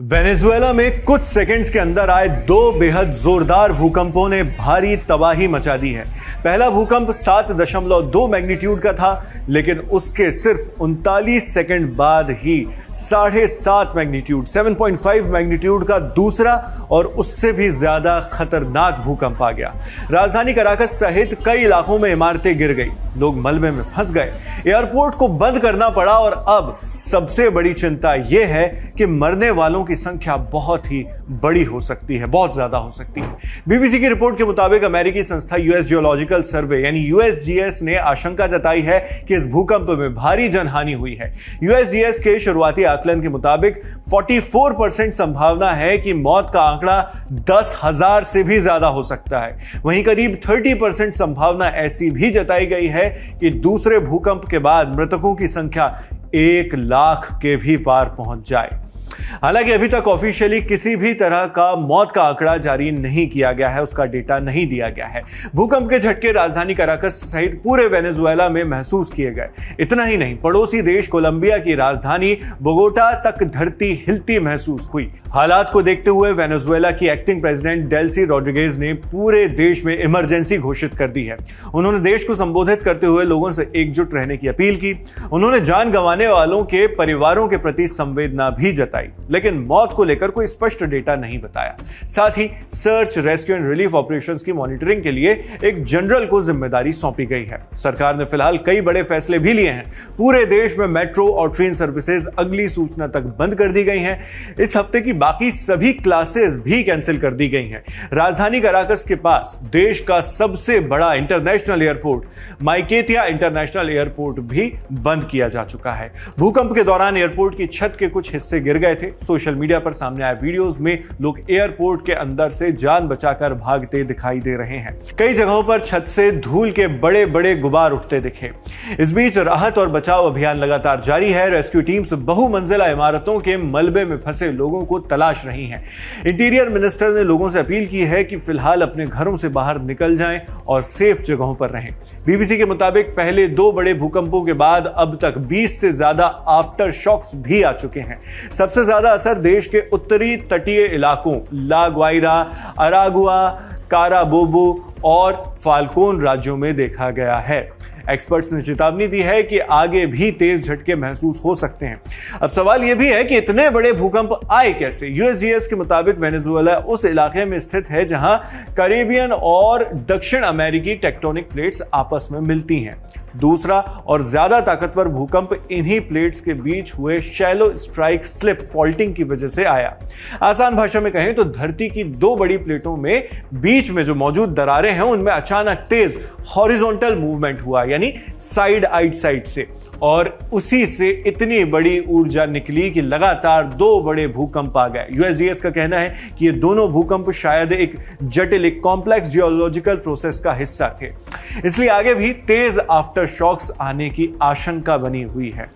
Venezuela में कुछ seconds के अंदर आए दो बेहद जोरदार भूकंपों ने भारी तबाही मचा दी है। पहला भूकंप 7.2 मैग्नीट्यूड का था, लेकिन उसके सिर्फ 39 सेकंड बाद ही 7.5 मैग्नीट्यूड 7.5 मैग्नीट्यूड का दूसरा और उससे भी ज्यादा खतरनाक भूकंप आ गया। राजधानी कराकस सहित कई इलाकों में इमारतें गिर गई, लोग मलबे में फंस गए, एयरपोर्ट को बंद करना पड़ा और अब सबसे बड़ी चिंता यह है कि मरने वालों की संख्या बहुत ही बड़ी हो सकती है, बहुत ज्यादा हो सकती है। बीबीसी की रिपोर्ट के मुताबिक अमेरिकी संस्था यूएस जियोलॉजिकल सर्वे यानी यूएसजीएस ने आशंका जताई है कि इस भूकंप में भारी जनहानि हुई है। यूएसजीएस के शुरुआती आकलन के मुताबिक 44% संभावना है कि मौत का आंकड़ा 10,000 से भी ज्यादा हो सकता है। वहीं करीब 30% संभावना ऐसी भी जताई गई है कि दूसरे भूकंप के बाद मृतकों की संख्या 1 लाख के भी पार पहुंच जाए। हालांकि अभी तक ऑफिशियली किसी भी तरह का मौत का आंकड़ा जारी नहीं किया गया है, उसका डेटा नहीं दिया गया है। भूकंप के झटके राजधानी कराकस सहित पूरे वेनेजुएला में महसूस किए गए। इतना ही नहीं, पड़ोसी देश कोलंबिया की राजधानी बोगोटा तक धरती हिलती महसूस हुई। हालात को देखते हुए वेनेजुएला की एक्टिंग प्रेसिडेंट डेल्सी रोड्रिगेज ने पूरे देश में इमरजेंसी घोषित कर दी है। उन्होंने देश को संबोधित करते हुए लोगों से एकजुट रहने की अपील की। उन्होंने जान गंवाने वालों के परिवारों के प्रति संवेदना भी जताई, लेकिन मौत को लेकर कोई स्पष्ट डेटा नहीं बताया। साथ ही search, rescue and relief operations की मॉनिटरिंग के लिए एक जनरल को जिम्मेदारी सौंपी गई है। सरकार ने फिलहाल कई बड़े फैसले भी लिए हैं। पूरे देश में मेट्रो और ट्रेन सर्विसेज अगली सूचना तक बंद कर दी गई हैं। इस हफ्ते की बाकी सभी क्लासेस भी कैंसिल कर दी गई हैं। राजधानी कराकस के पास देश का सबसे बड़ा इंटरनेशनल एयरपोर्ट माइकेतिया इंटरनेशनल एयरपोर्ट भी बंद किया जा चुका है। भूकंप के दौरान एयरपोर्ट की छत के कुछ हिस्से गिर गए थे। सोशल मीडिया पर सामने आए वीडियोस में लोग एयरपोर्ट के अंदर से जान बचाकर भागते दिखाई दे रहे हैं। कई जगहों पर छत से धूल के बड़े बड़े गुबार उठते दिखे। इस बीच राहत और बचाव अभियान लगातार जारी है। रेस्क्यू टीम्स बहुमंजिला इमारतों के मलबे में फंसे लोगों को तलाश रही हैं। इंटीरियर मिनिस्टर ने लोगों से अपील की है कि फिलहाल अपने घरों से बाहर निकल जाएं और सेफ जगहों पर रहें। बीबीसी के मुताबिक पहले 2 बड़े भूकंपों के बाद अब तक 20 से ज्यादा आफ्टर शॉक्स भी आ चुके हैं। सबसे ज्यादा असर देश के उत्तरी तटीय इलाकों ला ग्वाइरा, अरागुआ, काराबोबो और फाल्कोन राज्यों में देखा गया है। एक्सपर्ट्स ने चेतावनी दी है कि आगे भी तेज झटके महसूस हो सकते हैं। अब सवाल यह भी है कि इतने बड़े भूकंप आए कैसे। यूएसजीएस के मुताबिक वेनेजुएला उस इलाके में स्थित है जहां कैरेबियन और दक्षिण अमेरिकी टेक्टोनिक प्लेट्स आपस में मिलती हैं। दूसरा और ज्यादा ताकतवर भूकंप इन्हीं प्लेट्स के बीच हुए शैलो स्ट्राइक स्लिप फॉल्टिंग की वजह से आया। आसान भाषा में कहें तो धरती की 2 बड़ी प्लेटों में बीच में जो मौजूद दरारें हैं उनमें अचानक तेज हॉरिजॉन्टल मूवमेंट हुआ, यानी साइड आइड साइड से, और उसी से इतनी बड़ी ऊर्जा निकली कि लगातार 2 बड़े भूकंप आ गए। यूएसजीएस का कहना है कि ये दोनों भूकंप शायद एक जटिल कॉम्प्लेक्स जियोलॉजिकल प्रोसेस का हिस्सा थे, इसलिए आगे भी तेज आफ्टर शॉक्स आने की आशंका बनी हुई है।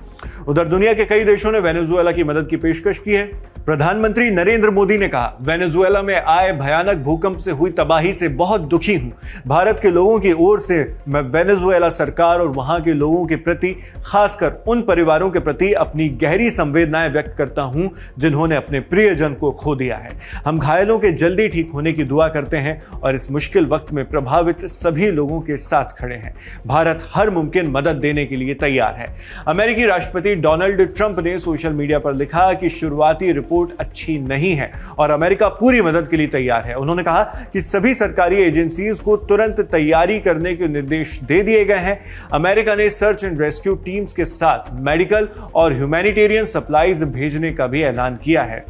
उधर दुनिया के कई देशों ने वेनेजुएला की मदद की पेशकश की है। प्रधानमंत्री नरेंद्र मोदी ने कहा, वेनेजुएला में आए भयानक भूकंप से हुई तबाही से बहुत दुखी हूं। भारत के लोगों की ओर से मैं वेनेजुएला सरकार और वहां के लोगों के प्रति, खासकर उन परिवारों के प्रति अपनी गहरी संवेदनाएं व्यक्त करता हूं जिन्होंने अपने प्रियजन को खो दिया है। हम घायलों के जल्दी ठीक होने की दुआ करते हैं और इस मुश्किल वक्त में प्रभावित सभी लोगों के साथ खड़े हैं। भारत हर मुमकिन मदद देने के लिए तैयार है। अमेरिकी राष्ट्रपति डोनाल्ड ट्रंप ने सोशल मीडिया पर लिखा कि शुरुआती रिपोर्ट अच्छी नहीं है और अमेरिका पूरी मदद के लिए तैयार है। उन्होंने कहा कि सभी सरकारी एजेंसीज को तुरंत तैयारी करने के निर्देश दे दिए गए हैं। अमेरिका ने सर्च एंड रेस्क्यू टीम्स के साथ मेडिकल और ह्यूमैनिटेरियन सप्लाईज भेजने का भी ऐलान किया है।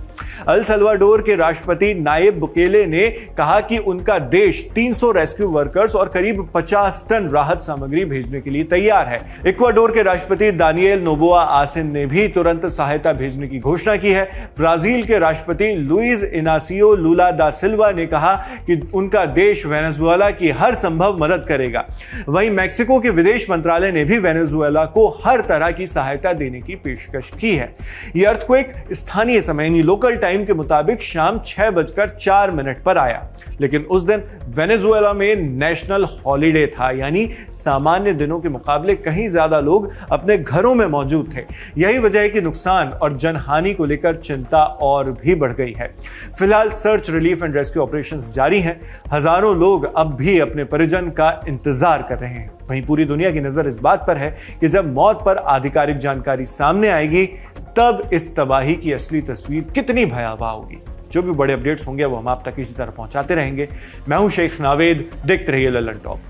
अल सल्वाडोर के राष्ट्रपति नायब बुकेले ने कहा कि उनका देश 300 रेस्क्यू वर्कर्स और करीब 50 टन राहत सामग्री भेजने के लिए तैयार है। इक्वाडोर के राष्ट्रपति दानिएल नोबोआ आसिन ने भी तुरंत सहायता भेजने की घोषणा की है। ब्राजील के राष्ट्रपति लुइस इनासियो लुला दा सिल्वा ने कहा कि उनका देश वेनेजुएला की हर संभव मदद करेगा। वहीं मैक्सिको के विदेश मंत्रालय ने भी वेनेजुएला को हर तरह की सहायता देने की पेशकश की है। यह अर्थक्वेक स्थानीय समय लोकल टाइम के मुताबिक शाम 6:04 पर आया। लेकिन उस दिन वेनेजुएला में नेशनल हॉलिडे था, यानी सामान्य दिनों के मुकाबले कहीं ज्यादा लोग अपने घरों में मौजूद थे। यही वजह है कि नुकसान और जनहानि को लेकर चिंता और भी बढ़ गई है। फिलहाल search, relief and rescue operations जारी हैं। हजारों लोग अब भी अपने परिजन का इंतजार कर रहे हैं। वहीं पूरी दुनिया की नजर इस बात पर है कि जब मौत पर आधिकारिक जानकारी सामने आएगी तब इस तबाही की असली तस्वीर कितनी भयावह होगी। जो भी बड़े अपडेट्स होंगे वो हम आप तक इसी तरह पहुंचाते रहेंगे। मैं हूं शेख नावेद, देखते रहिए लल्लन टॉप।